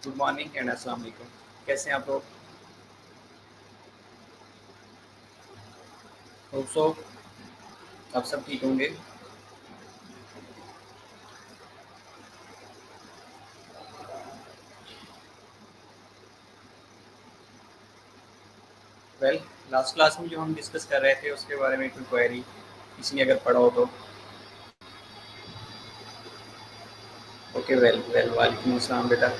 Good morning and अस्सलाम वालेकुम। कैसे हैं आप लोग? होप सो आप सब ठीक होंगे। वेल, लास्ट क्लास में जो हम डिस्कस कर रहे थे उसके बारे में कोई क्वेरी किसी ने अगर पढ़ा हो तो। ओके, वेल वेल, वालेकुम अस्सलाम बेटा।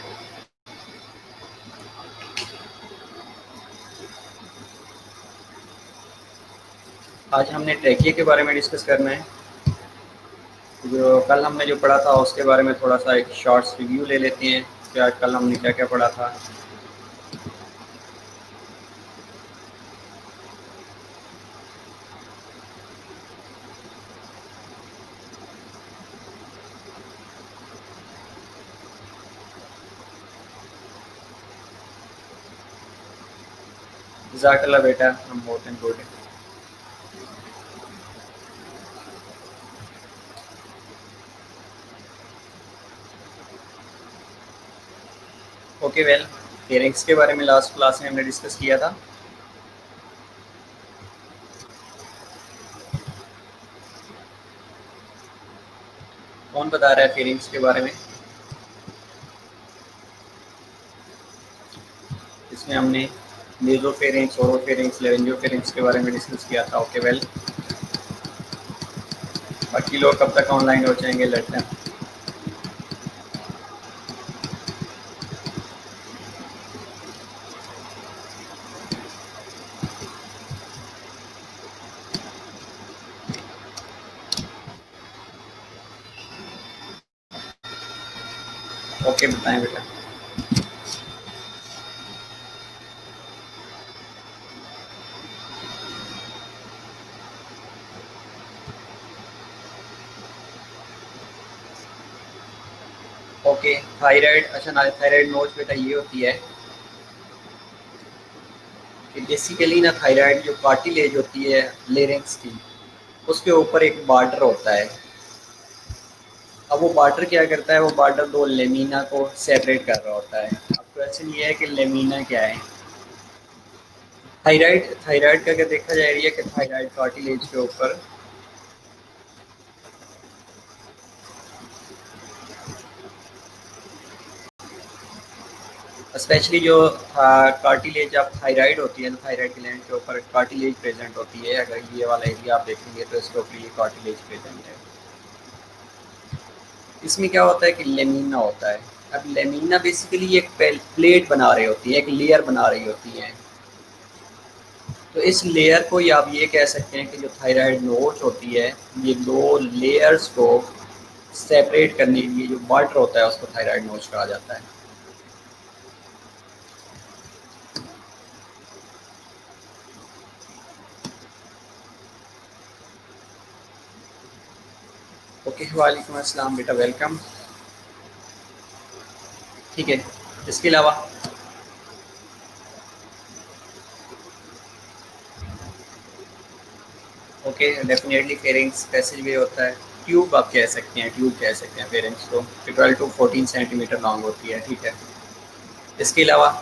आज हमने ट्रैकिया के बारे में डिस्कस करना है। जो कल हमने जो पढ़ा था उसके बारे में थोड़ा सा एक शॉर्ट्स रिव्यू ले लेते हैं कि आज कल हमने क्या क्या पढ़ा था। जज़ाकल्लाह बेटा, हम more than good. Okay, well, pharynx के बारे में लास्ट क्लास में हमने डिस्कस किया था। कौन बता रहा है फेरिंग्स के बारे में? इसमें हमने नेज़ोफेरिंक्स, ओरोफेरिंक्स, लेरिंजियोफेरिंक्स के बारे में डिस्कस किया था। ओके, वेल, बाकी लोग कब तक ऑनलाइन हो जाएंगे लेट हैं। ओके, बताएं बेटा। Okay, thyroid. अच्छा ना, थायराइड नोच बेटा ये होती है कि बेसिकली ना थायराइड जो कार्टिलेज होती है लेरिंक्स की, उसके ऊपर एक बार्डर होता है। अब वो बार्डर क्या करता है? वो बार्डर दो लेमिना को सेपरेट कर रहा होता है। अब क्वेश्चन ये है कि लेमिना क्या है? थायराइड, थायराइड का क्या देखा जा रही है कि थायराइड कार्टिलेज के ऊपर स्पेशली जो कार्टिलेज ऑफ थायराइड होती है, थायराइड ग्लैंड के ऊपर कार्टिलेज प्रेजेंट होती है। अगर ये वाला एरिया आप देखेंगे तो इसके ऊपर ये कार्टिलेज प्रेजेंट है। इसमें क्या होता है कि लेमिना होता है। अब लेमिना बेसिकली एक प्लेट बना रही होती है, एक लेयर बना रही होती है। तो इस लेयर को या आप ये कह सकते हैं कि जो थायराइड नोच होती है, ये दो लेयर्स को सेपरेट करने के लिए जो बॉर्डर होता है उसको थायराइड नोच कहा जाता है। ओके, वालेकुम अस्सलाम बेटा, वेलकम। ठीक है, इसके अलावा ओके, डेफिनेटली फेरिंग्स पैसेज वे होता है। ट्यूब आप कह सकते हैं, ट्यूब कह सकते हैं फेरिंग्स को। 12 टू 14 सेंटीमीटर लॉन्ग होती है। ठीक है, इसके अलावा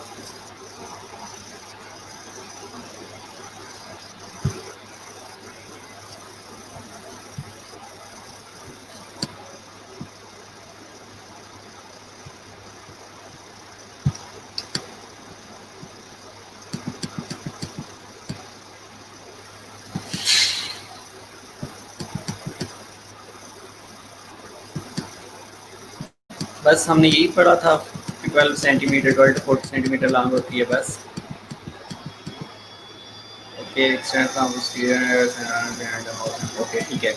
बस हमने यही पढ़ा था। 12 सेंटीमीटर, 12 टू 40 सेंटीमीटर लॉन्ग होती है बस। ओके, ओके, ठीक है।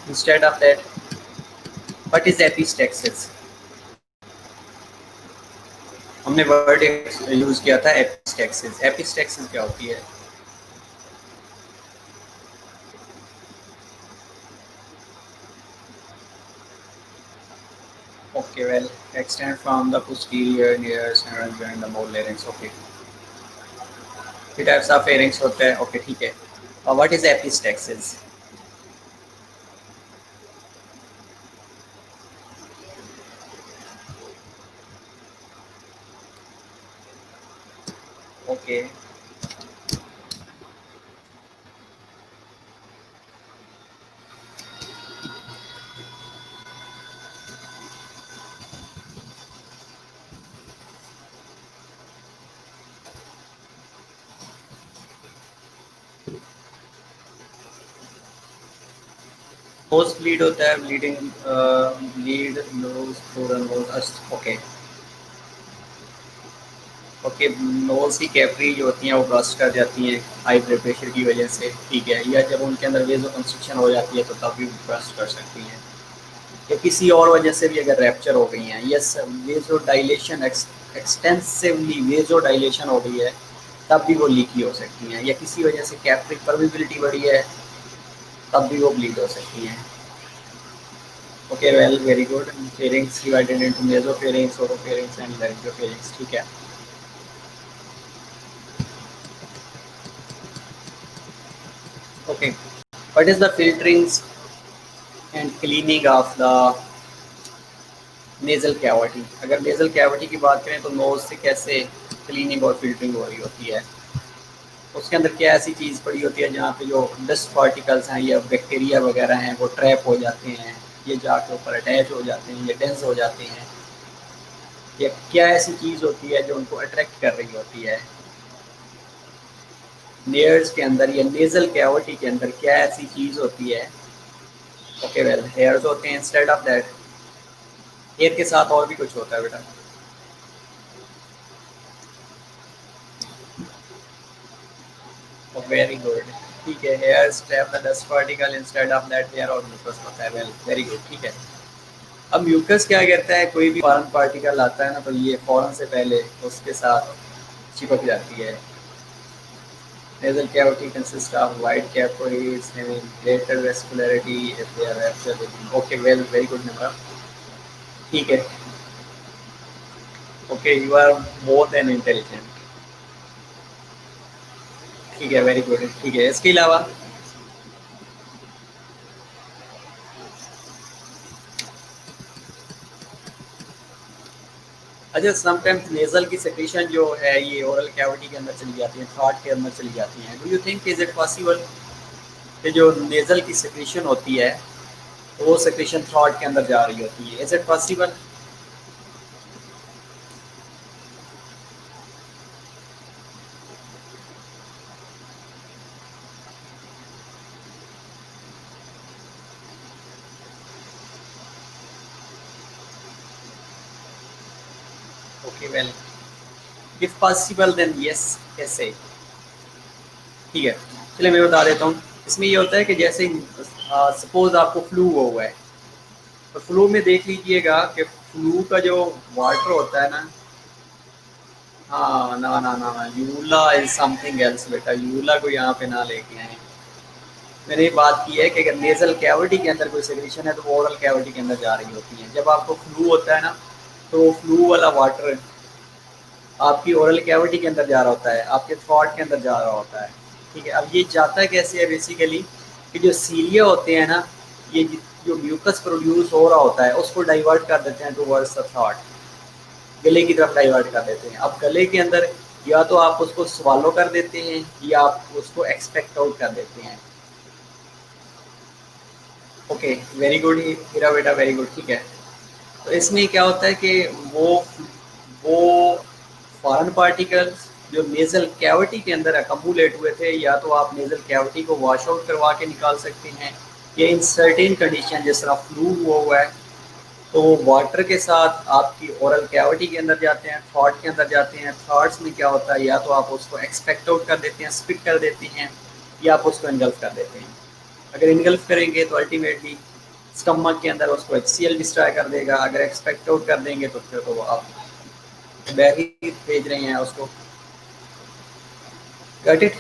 Instead of that, what is epistaxis? हमने वर्ड यूज किया था एपिस्टेक्सिस। एपिस्टेक्सिस क्या होती है? Okay, well, extend from the posterior near sternum behind the mole larynx। Okay, ये टाइप्स ऑफ फेरिंग्स होते हैं। ओके, ठीक है। What is epistaxis? Okay. Nose bleed होता है, bleeding, bleed nose through the nose. Okay. Okay, nose की cavity जो होती हैं वो ब्रस्ट कर जाती हैं हाई ब्लड प्रेशर की वजह से, ठीक है, या जब उनके अंदर वेजो कंस्ट्रक्शन हो जाती है तो तब भी ब्रस्ट कर सकती हैं, या किसी और वजह से भी अगर रैप्चर हो गई हैं, यस, वेजो डायलेशन, एक्सटेंसिवली वेजो डायलेशन हो गई है तब भी वो लीकी हो सकती हैं, या किसी वजह से कैपिलरी परमिबिलिटी बढ़ी है तब भी वो ब्लीड हो सकती हैं। Okay, well, very good. Pharynx divided into mesopharynx, oropharynx and laryngopharynx, ठीक है। Okay, what is the filterings and cleaning of the nasal cavity? अगर नेजल कैविटी की बात करें तो नोज से कैसे क्लीनिंग और फिल्टरिंग हो रही होती है, उसके अंदर क्या ऐसी चीज़ पड़ी होती है जहाँ पे जो डस्ट पार्टिकल्स हैं या बैक्टीरिया वगैरह हैं वो ट्रैप हो जाते हैं, ये जाके ऊपर अटैच हो जाते हैं, ये डेंस हो जाते हैं, या क्या ऐसी चीज़ होती है जो उनको अट्रैक्ट कर रही होती है नेयर्स के अंदर या नेजल कैविटी के अंदर? क्या ऐसी चीज़ होती है? ओके, वेल, हेयर्स होते हैं इंस्टेड ऑफ दैट। हेयर के साथ और भी कुछ होता है बेटा? वेरी गुड, ठीक है, hairs trap the dust particle, instead of that hair और म्यूकस होता है। वेल, वेरी गुड, ठीक है। अब म्यूकस क्या करता है, कोई भी फॉरेन पार्टिकल आता है ना तो ये फौरन से पहले उसके साथ चिपक जाती है। Nasal cavity consists of wide capillaries having greater vascularity if they are ruptured. Okay, well, very good, Nimra. ठीक है। Okay, you are more than intelligent. ठीक है, वेरी गुड, ठीक है। इसके अलावा अच्छा, समटाइम्स नेजल की सेक्रेशन जो है ये ओरल कैविटी के अंदर चली जाती है, थ्रॉट के अंदर चली जाती है। Do you think is it possible कि जो नेजल की सेक्रेशन होती है वो सेक्रेशन थ्रॉट के अंदर जा रही होती है? Is it possible? Okay, well, if possible then yes, कैसे? ठीक है, चलिए मैं बता देता हूँ। इसमें ये होता है कि जैसे सपोज आपको फ्लू हुआ है तो फ्लू में देख लीजिएगा कि फ्लू का जो वाटर होता है ना, हाँ, ना ना ना ना, यूला इज समथिंग एल्स बेटा, यूला को यहाँ पे ना लेके आए। मैंने ये बात की है कि अगर नेजल कैविटी के अंदर कोई सेक्रेशन है तो वो ओरल कैविटी के अंदर जा रही होती है। जब आपको फ्लू होता है ना तो फ्लू वाला वाटर आपकी ओरल कैविटी के अंदर जा रहा होता है, आपके थ्रॉट के अंदर जा रहा होता है, ठीक है। अब ये जाता कैसे है बेसिकली कि जो सीलिया होते हैं ना, ये जो म्यूकस प्रोड्यूस हो रहा होता है उसको डाइवर्ट कर देते हैं टूवर्ड्स द थ्रॉट, गले की तरफ डाइवर्ट कर देते हैं। अब गले के अंदर या तो आप उसको स्वालो कर देते हैं या आप उसको एक्सपेक्ट आउट कर देते हैं। ओके, वेरी गुड हीरा बेटा, वेरी गुड, ठीक है। तो इसमें क्या होता है कि वो फॉरेन पार्टिकल्स जो नेजल कैविटी के अंदर अकमुलेट हुए थे, या तो आप नेजल कैविटी को वॉश आउट करवा के निकाल सकते हैं, या इन सर्टेन कंडीशन जिस तरह फ्लू हुआ है तो वो वाटर के साथ आपकी ओरल कैविटी के अंदर जाते हैं, थॉट के अंदर जाते हैं। थॉट्स में क्या होता है, या तो आप उसको एक्सपेक्ट आउट कर देते हैं, स्पिट कर देते हैं, या आप उसको इनगल्फ कर देते हैं। अगर इनगल्फ करेंगे तो अल्टीमेटली स्टमक के अंदर उसको HCl डिस्ट्रॉय कर देगा, अगर एक्सपेक्ट आउट कर देंगे तो फिर तो वो आप बैग ही भेज रहे हैं उसको। Got it?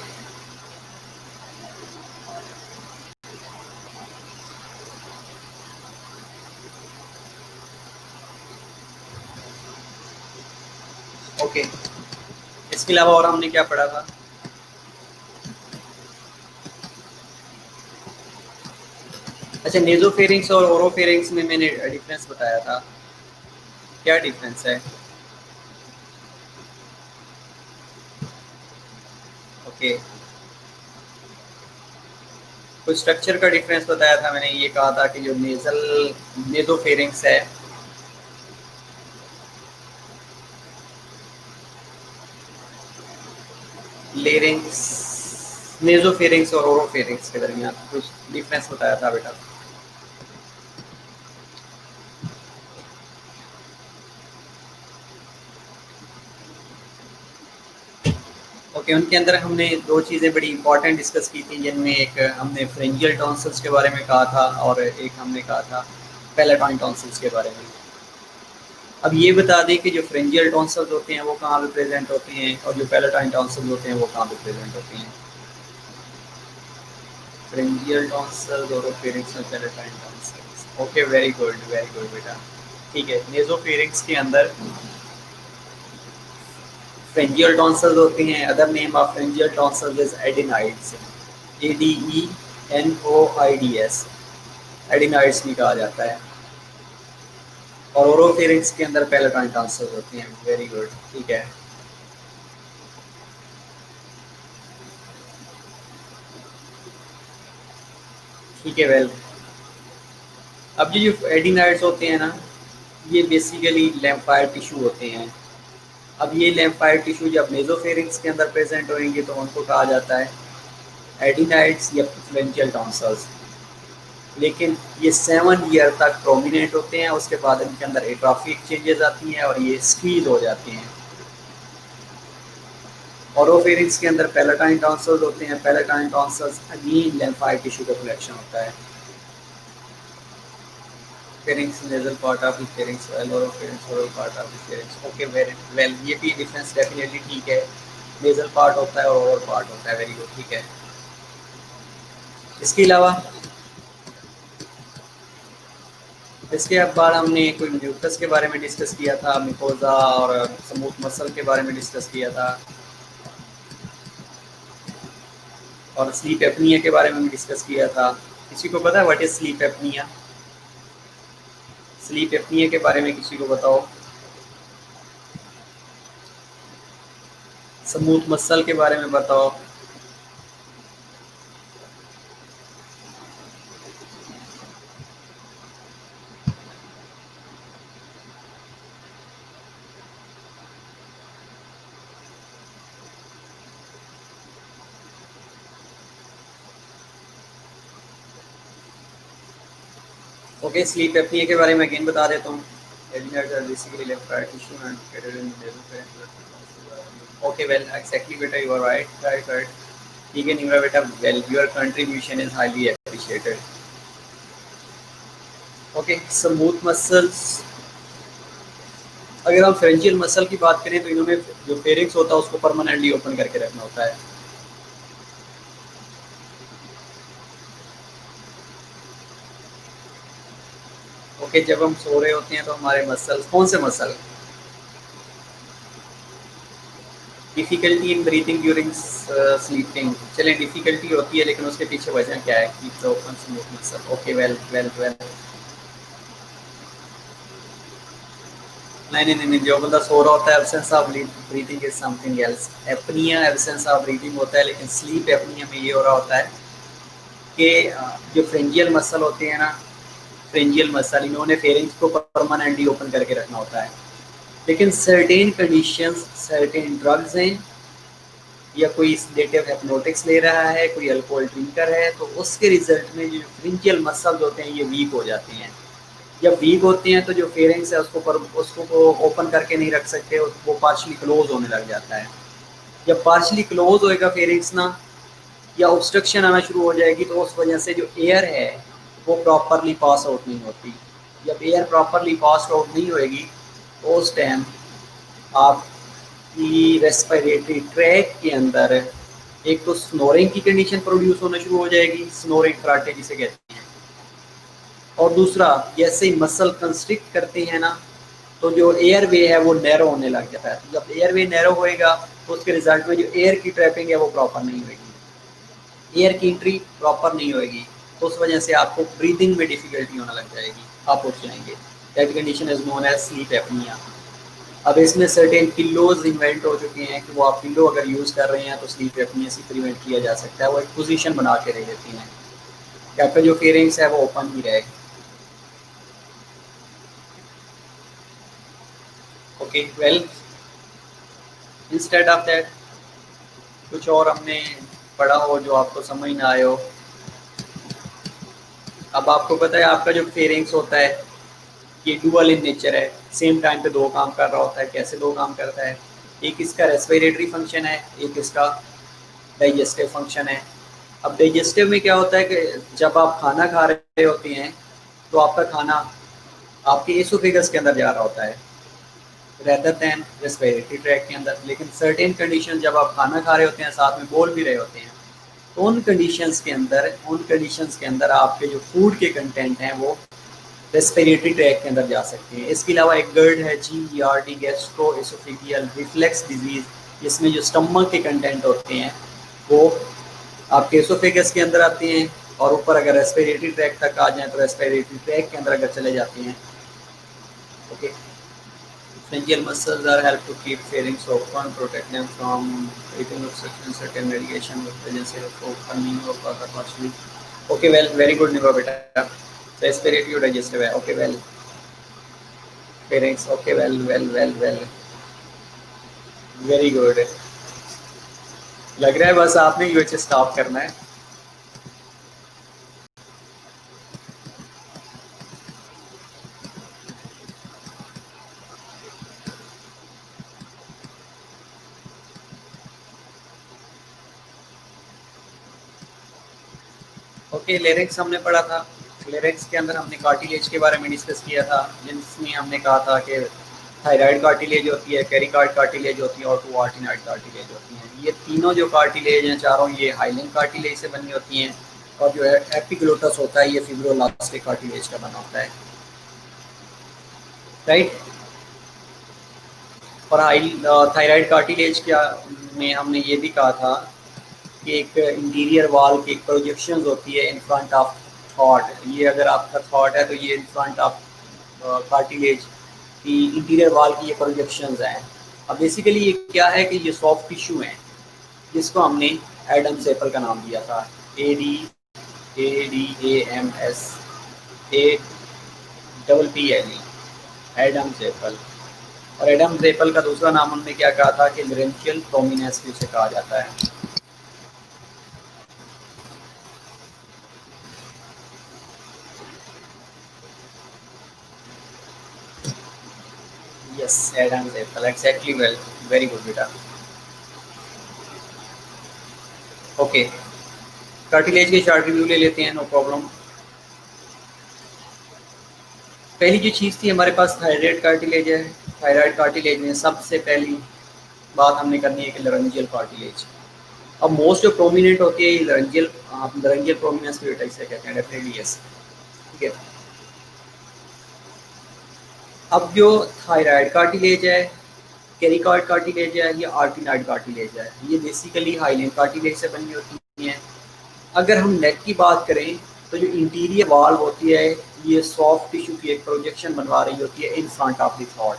ओके, इसके अलावा और हमने क्या पढ़ा था? अच्छा, नेजोफेरिंग्स और ओरोफेरिंग्स में मैंने डिफरेंस बताया था, क्या डिफरेंस है? ओके, कुछ स्ट्रक्चर का डिफरेंस बताया था मैंने, ये कहा था कि जो नेजोफेरिंक्स है, लेरिंग्स, नेजोफेरिंक्स और ओरोफेरिंक्स के दरमियान कुछ डिफरेंस बताया था बेटा। ओके, उनके अंदर हमने दो चीज़ें बड़ी इंपॉर्टेंट डिस्कस की थी, जिनमें एक हमने फ्रेंजियल टॉन्सिल्स के बारे में कहा था और एक हमने कहा था पैलेटाइन टॉन्सिल्स के बारे में। अब ये बता दें कि जो फ्रेंजियल टॉन्सिल्स होते हैं वो कहाँ पे प्रेजेंट होते हैं और जो पैलेटाइन टॉन्सिल्स होते हैं वो कहाँ पे प्रेजेंट होते हैं। फ्रेंजियल टॉन्सिल्स और फेरिंग्स में palatine tonsils. Okay, very good बेटा। ठीक है, नेजोफेरिंक्स के अंदर फ्रेंजियल टॉन्सिल्स होते हैं। Other name of pharyngeal tonsils is adenoids, ADENOIDS, adenoids भी कहा जाता है। और ओरोफेरिंक्स के अंदर पैलेटाइन टॉन्सिल्स होती हैं। वेरी गुड, ठीक है। ठीक है, वेल, अब ये जो एडिनाइड्स होते हैं ना, ये बेसिकली लैम्फाइड टिश्यू होते हैं। अब ये लैम्फाइड टिश्यू जब नेजोफेरिंक्स के अंदर प्रेजेंट होंगे तो उनको कहा जाता है एडिनाइड्स या फ्रेंजियल टॉन्सिल्स। लेकिन ये 7 ईयर तक प्रोमिनेंट होते हैं, उसके बाद इनके अंदर एट्रोफिक चेंजेस आती हैं और ये स्क्वीज हो जाते हैं। ओरोफेरिंक्स के अंदर पैलेटाइन टॉन्सिल्स होते हैं। Palatine tonsils again lymphoid tissue का कलेक्शन होता है। Pharynx nasal part of the pharynx, oropharynx oral part of the pharynx. Okay, very well, ये भी डिफरेंस डेफिनेटली ठीक है। नेजल पार्ट होता है और ओरल पार्ट होता है। वेरी गुड, ठीक है। इसके अलावा इसके बाद हमने कोई म्यूकस के बारे में डिस्कस किया था, मिकोजा और स्मूथ मसल के बारे में डिस्कस किया था, और स्लीप एपनिया के बारे में भी डिस्कस किया था। किसी को पता है what is sleep apnoea? Sleep apnoea के बारे में किसी को बताओ। स्मूथ मसल के बारे में बताओ। ओके, स्लीप एपनिया के बारे में अगेन बता देता हूँ। ओके, वेल, एक्जैक्टली बेटा, यू आर राइट, राइट। ठीक है निम्रा बेटा, well, your contribution is highly appreciated. Okay, smooth muscles, अगर हम फ्रेंजियल मसल की बात करें तो इन्होंने जो फेरिंग्स होता है उसको परमानेंटली ओपन करके रखना होता है। ओके, जब हम सो रहे होते हैं तो हमारे मसल्स, कौन से muscle? Difficulty in breathing during sleeping. चलें, डिफिकल्टी होती है लेकिन उसके पीछे वजह क्या है? Keep the open smooth muscle. Okay, well. नहीं, जो बंदा सो रहा होता है, absence of breathing is something else. Apnoea absence of breathing होता है, लेकिन स्लीप एपनिया में ये हो रहा होता है कि जो फ्रेंजियल मसल होते हैं ना, फ्रेंजियल मसल, इन्होंने फेरिंग्स को परमानेंटली ओपन करके रखना होता है। लेकिन सर्टेन कंडीशंस, सर्टेन ड्रग्स हैं या कोई सेडेटिव हिप्नोटिक्स ले रहा है, कोई अल्कोहल ड्रिंकर है, तो उसके रिजल्ट में जो फ्रेंजियल मसल्स होते हैं ये वीक हो जाते हैं। जब वीक होते हैं तो जो फेरिंग्स है उसको ओपन करके नहीं रख सकते, वो पार्शली क्लोज होने लग जाता है। जब पार्शली क्लोज होएगा फेरिंग्स ना, या ऑब्स्ट्रक्शन आना शुरू हो जाएगी, तो उस वजह से जो एयर है वो प्रॉपरली पास आउट नहीं होती। जब एयर प्रॉपरली पास आउट नहीं होएगी तो उस टाइम आपकी रेस्पिरेटरी ट्रैक के अंदर एक तो स्नोरिंग की कंडीशन प्रोड्यूस होना शुरू हो जाएगी, स्नोरिंग फराटे जिसे कहते हैं, और दूसरा, जैसे ही मसल कंस्ट्रिक्ट करते हैं ना, तो जो एयर वे है वो नैरो होने लग जाता है। जब एयर वे नैरो होएगा तो उसके रिजल्ट में जो एयर की ट्रैपिंग है वो प्रॉपर नहीं होगी, एयर की एंट्री प्रॉपर नहीं होगी, तो उस वजह से आपको ब्रीदिंग में डिफिकल्टी होने लग जाएगी, आप उठ जाएंगे। That condition is known as sleep apnoea. अब इसमें सर्टेन पिल्लोज इन्वेंट हो चुके हैं कि वो आप पिल्लो अगर यूज़ कर रहे हैं तो स्लीप एपनिया से प्रिवेंट किया जा सकता है। वो एक पोजीशन बना के रह देती हैं कि आपका जो फेरिंग्स है वो ओपन ही रहे। Okay well, instead of that कुछ और हमने पढ़ा हो जो आपको समझ ना आए हो। अब आपको पता है आपका जो फेरिंग्स होता है ये डुअल इन नेचर है, सेम टाइम पे दो काम कर रहा होता है। कैसे दो काम करता है? एक इसका रेस्पिरेटरी फंक्शन है, एक इसका डाइजेस्टिव फंक्शन है। अब डाइजेस्टिव में क्या होता है कि जब आप खाना खा रहे होते हैं तो आपका खाना आपके एसोफेगस के अंदर जा रहा होता है रेदर दैन रेस्पिरेटरी ट्रैक के अंदर। लेकिन सर्टेन कंडीशन जब आप खाना खा रहे होते हैं साथ में बोल भी रहे होते हैं तो उन कंडीशंस के अंदर आपके जो फूड के कंटेंट हैं वो रेस्पिरेटरी ट्रैक के अंदर जा सकते हैं। इसके अलावा एक गर्ड है GERD, गैस्ट्रो एसोफेगियल रिफ्लेक्स डिजीज, जिसमें जो स्टमक के कंटेंट होते हैं वो आपके एसोफेगस के अंदर आते हैं और ऊपर अगर रेस्पिरेटरी ट्रैक तक आ जाए तो रेस्पिरेटरी ट्रैक के अंदर अगर चले जाते हैं। Okay, pharyngeal muscles are help to keep pharynx open, protect them from breathing obstruction, certain medication with agency of opening of other partially. Okay, well, very good, Niva beta. Respiratory digestive है. Okay, well, pharynx. Okay, well. Very good. लग रहा है बस आपने UHS stop करना है। Okay, lyrics हमने पढ़ा था। लिरिक्स के अंदर हमने कार्टिलेज के बारे में डिस्कस किया था, जिसमें हमने कहा था कि थायराइड कार्टिलेज होती है, पेरिकार्ड कार्टिलेज होती है और टू आर्टिनाइड कार्टिलेज होती हैं। ये तीनों जो कार्टिलेज हैं चारों ये हाइलिन कार्टिलेज से बनी होती हैं और जो है एपिग्लोटस होता है ये फिब्रोलास्टिक कार्टिलेज का बना होता है, राइट। और थायराइड कार्टिलेज क्या में हमने ये भी कहा था कि एक इंटीरियर वॉल की प्रोजेक्शंस होती है इन फ्रंट ऑफ थॉट। ये अगर आपका थॉट है तो ये इन फ्रंट ऑफ कार्टिलेज की इंटीरियर वॉल की ये प्रोजेक्शंस हैं। अब बेसिकली ये क्या है कि ये सॉफ्ट टिश्यू हैं जिसको हमने एडम्स एप्पल का नाम दिया था। ADAMS Adam's apple. और एडम्स एप्पल का दूसरा नाम हमने क्या कहा था कि लरेंशियल प्रोमिनेंस भी उसे कहा जाता है। Yes, Adam's apple, exactly, well, very good बेटा। ओके, कार्टिलेज के शॉर्ट रिव्यू ले लेते हैं, नो प्रॉब्लम। पहली जो चीज़ थी हमारे पास थायराइड कार्टिलेज है। थायराइड कार्टिलेज में सबसे पहली बात हमने करनी है कि लरेंजियल कार्टिलेज। अब मोस्ट जो प्रोमिनेंट होती है लरेंजियल, आप लरेंजियल प्रोमिनेंस की इसे कहते हैं, डेफिनेटली यस, ठीक है। अब जो थायराइड कार्टिलेज है, कैरिकॉइड कार्टिलेज है या आर्टिनाइड कार्टिलेज है, ये बेसिकली हाइलिन कार्टिलेज से बनी होती हैं। अगर हम नेक की बात करें तो जो इंटीरियर वॉल होती है ये सॉफ्ट टिश्यू की एक प्रोजेक्शन बनवा रही होती है in front of the thought,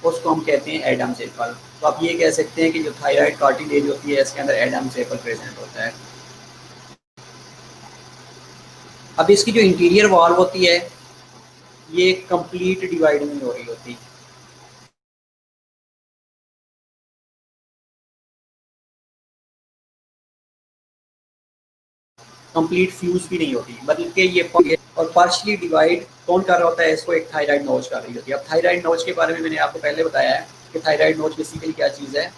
उसको हम कहते हैं एडम्स एपल। तो आप ये कह सकते हैं कि जो थायराइड कार्टिलेज होती है इसके अंदर एडम्स एपल प्रेजेंट होता है। अब इसकी जो इंटीरियर वॉल होती है ये कंप्लीट डिवाइड नहीं हो रही होती, कंप्लीट फ्यूज भी नहीं होती, बल्कि ये और पार्शली डिवाइड कौन कर रहा होता है इसको, एक थायराइड नोज कर रही होती है। अब थायराइड नोज के बारे में मैंने आपको पहले बताया है कि थायराइड नोज बेसिकली क्या चीज़ है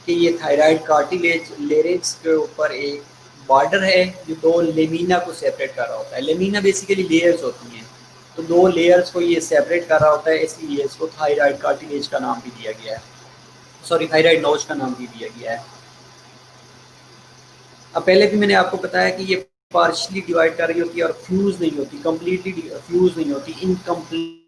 कि ये थायराइड कार्टिलेज लेरिक्स के ऊपर एक बॉर्डर है जो दो लेमिना को सेपरेट कर रहा होता है। लेमिना बेसिकली लेयर्स होती हैं, तो दो लेयर्स को ये सेपरेट कर रहा होता है, इसलिए इसको थायराइड कार्टिलेज का नाम भी दिया गया है, सॉरी थायराइड नोज का नाम भी दिया गया है। अब पहले भी मैंने आपको बताया कि ये पार्शली डिवाइड कर रही होती है और फ्यूज नहीं होती, कंप्लीटली फ्यूज नहीं होती, इनकम्प्लीट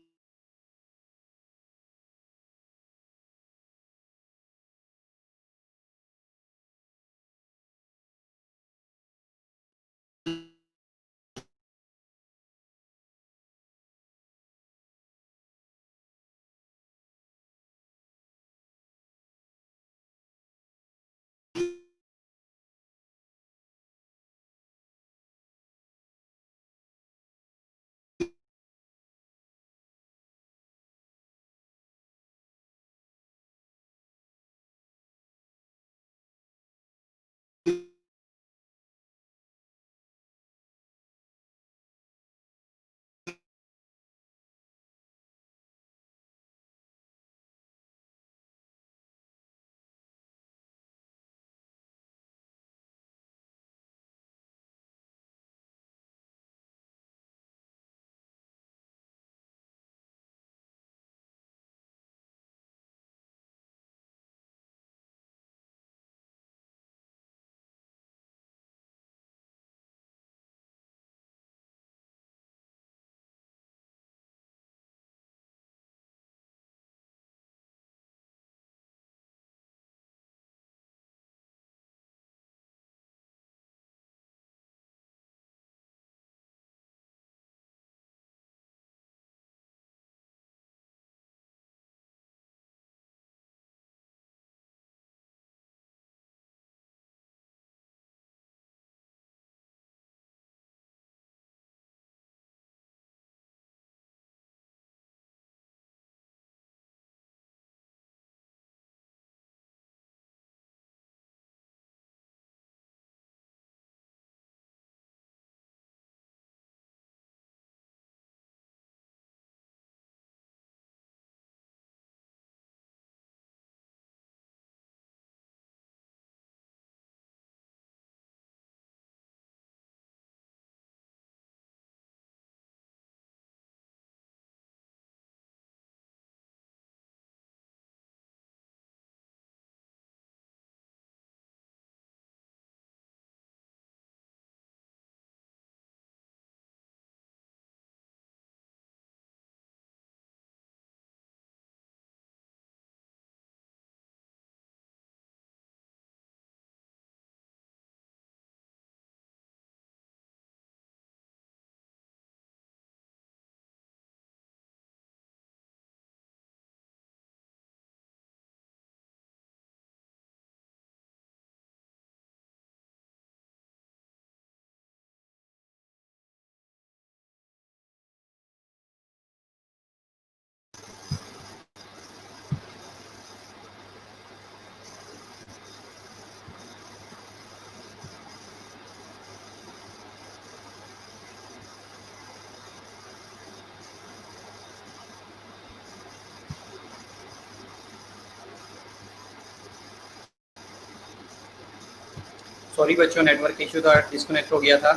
सॉरी बच्चों, नेटवर्क इशू था, डिस्कनेक्ट हो गया था।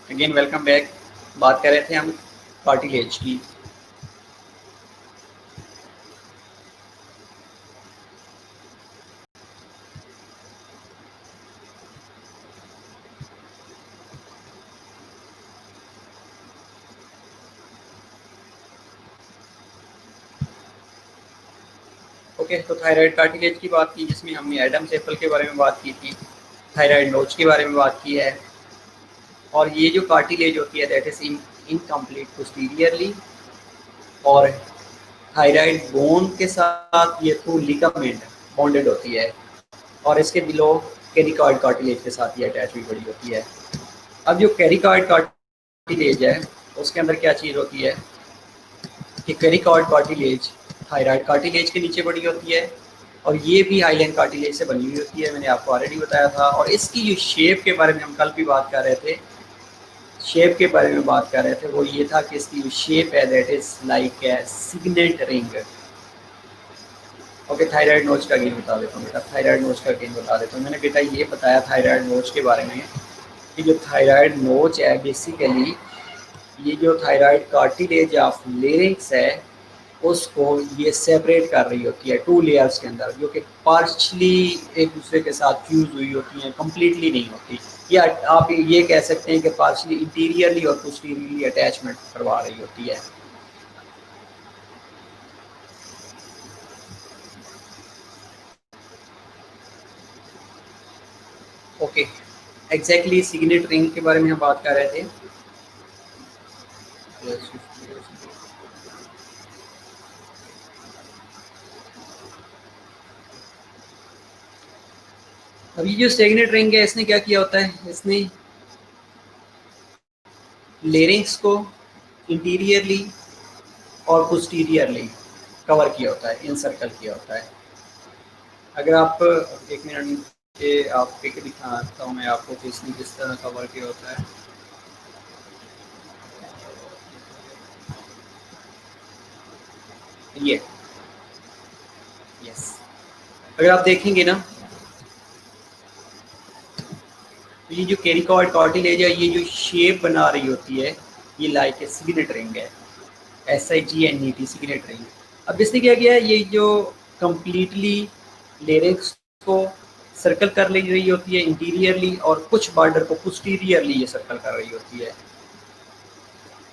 Again welcome back. बात कर रहे थे हम कार्टिलेज की। ओके, तो थायराइड कार्टिलेज की बात की, जिसमें हमने एडम्स एप्पल के बारे में बात की थी, थायराइड नोच के बारे में बात की है। और ये जो कार्टिलेज होती है दैट इज इनकम्प्लीट पोस्टीरियरली, और थायराइड बोन के साथ ये थ्रू लिगामेंट बॉन्डेड होती है, और इसके बिलो कैरिकॉइड कार्टिलेज के साथ ये अटैच हुई पड़ी होती है। अब जो कैरिकॉइड कार्टिलेज है उसके अंदर क्या चीज़ होती है कि कैरिकॉइड कार्टिलेज थायराइड कार्टिलेज के नीचे बड़ी होती है, और ये भी हाइलाइन कार्टिलेज से बनी हुई होती है, मैंने आपको ऑलरेडी बताया था। और इसकी जो शेप के बारे में हम कल भी बात कर रहे थे, शेप के बारे में बात कर रहे थे, वो ये था कि इसकी जो शेप है that is like a signet ring. Okay, thyroid notch का गेन बता देता हूँ बेटा, थायराइड नोच का गेन बता देता हूँ। मैंने बेटा ये बताया थायराइड नोच के बारे में कि जो थायराइड नोच है बेसिकली ये जो थायराइड कार्टिलेज ऑफ लेरिंक्स है उसको ये सेपरेट कर रही होती है टू लेयर्स के अंदर, जो कि पार्शली एक दूसरे के साथ फ्यूज हुई होती हैं, कम्प्लीटली नहीं होती। या आप ये कह सकते हैं कि पार्शली इंटीरियरली और पोस्टीरियरली अटैचमेंट करवा रही होती है। ओके, एग्जैक्टली सिग्नेट रिंग के बारे में हम बात कर रहे थे। अब ये जो सिग्नेट रिंग है इसने क्या किया होता है, इसने लेरिंग्स को इंटीरियरली और पोस्टीरियरली कवर किया होता है, इनसर्कल किया होता है। अगर आप एक मिनट के आप पिक दिखाता हूँ मैं आपको कि इसने किस तरह कवर किया होता है। ये यस, अगर आप देखेंगे ना तो ये जो कैरिकॉइड कार्टिलेज है ये जो शेप बना रही होती है ये लाइक ए सिग्नेट रिंग है, SIGNET सिग्नेट रिंग। अब इसने क्या किया है, ये जो कम्प्लीटली लेरिक्स को सर्कल कर ले रही होती है इंटीरियरली, और कुछ बॉर्डर को पोस्टीरियरली ये सर्कल कर रही होती है।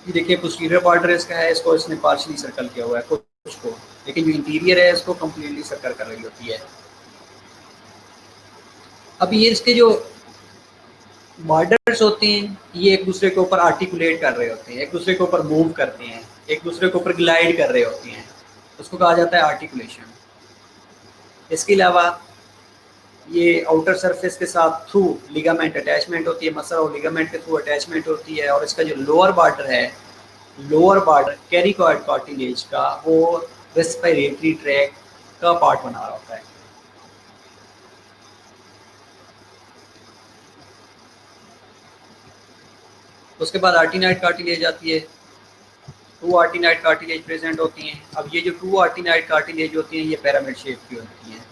ये देखिए पोस्टीरियर बॉर्डर इसका है, इसको इसने पार्शली सर्कल किया हुआ है कुछ को, लेकिन जो इंटीरियर है इसको कम्प्लीटली सर्कल कर रही होती है। अब ये इसके जो बॉर्डर्स होते हैं ये एक दूसरे के ऊपर आर्टिकुलेट कर रहे होते हैं, एक दूसरे के ऊपर मूव करते हैं, एक दूसरे के ऊपर ग्लाइड कर रहे होते हैं, उसको कहा जाता है आर्टिकुलेशन। इसके अलावा ये आउटर सरफेस के साथ थ्रू लिगामेंट अटैचमेंट होती है, मसल और लिगामेंट के थ्रू अटैचमेंट होती है। और इसका जो लोअर बॉर्डर है, लोअर बॉर्डर कैरिकॉइड कार्टिलेज का, वो रेस्पिरेटरी ट्रैक्ट का पार्ट बना रहा होता है। उसके बाद आर्टिनाइड कार्टिलेज आती है, टू आर्टिनाइड कार्टिलेज प्रेजेंट होती हैं। अब ये जो टू आर्टिनाइड कार्टिलेज होती हैं ये पिरामिड शेप की होती हैं।